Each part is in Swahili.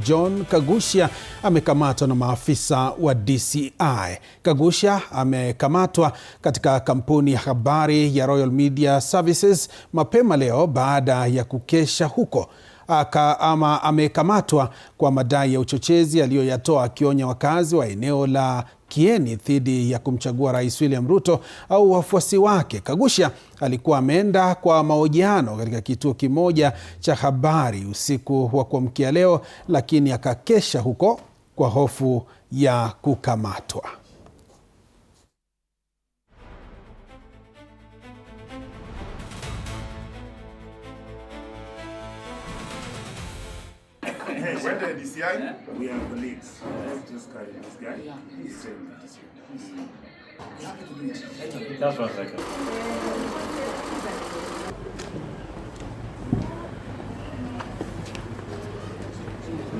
John Kagusha amekamatwa na maafisa wa DCI. Kagusha amekamatwa katika kampuni ya habari ya Royal Media Services mapema leo baada ya kukesha huko. Amekamatwa kwa madai ya uchochezi aliyoyatoa akionya wakazi wa eneo la Kieni dhidi ya kumchagua Rais William Ruto au wafuasi wake. Kagusha alikuwa ameenda kwa mahojiano katika kituo kimoja cha habari usiku wa kuamkia leo, lakini akakesha huko kwa hofu ya kukamatwa. Hey, when the DCI, we are colleagues. Let's just carry this guy. Yeah. He's saying that. You happy to meet you? That's 1 second.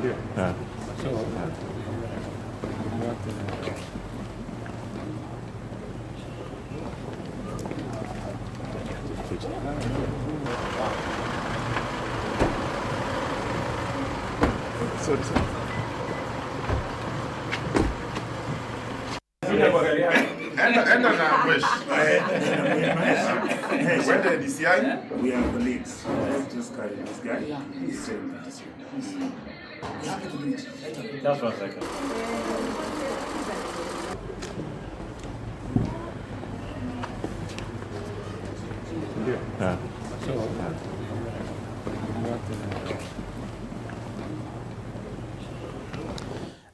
Yeah. And on wish. Hey, when the DCI, we are colleagues. Let's just carry this guy. Yeah. He's saying that. You happy to meet you? That's 1 second. Yeah.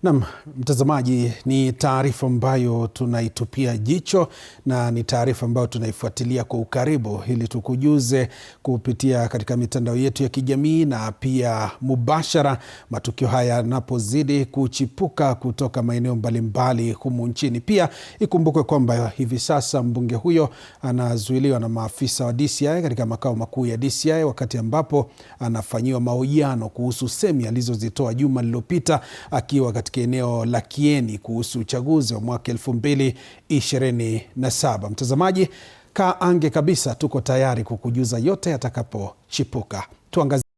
Naam, mtazamaji, ni taarifa ambayo tunaitupia jicho na ni taarifa ambayo tunaifuatilia kwa ukaribu ili tukujuze kupitia katika mitandao yetu ya kijamii na pia mubashara matukio haya yanapozidi kuchipuka kutoka maeneo mbalimbali humu nchini. Pia ikumbukwe kwamba hivi sasa mbunge huyo anazuiliwa na maafisa wa DCI katika makao makuu ya DCI wakati ambapo anafanyiwa mahojiano kuhusu semi alizozitoa juma lililopita akiwa katika eneo la Kieni kuhusu uchaguzi wa mwaka 2027. Mtazamaji, kaa ange kabisa, tuko tayari kukujuza yote yatakapochipuka. Tuangazie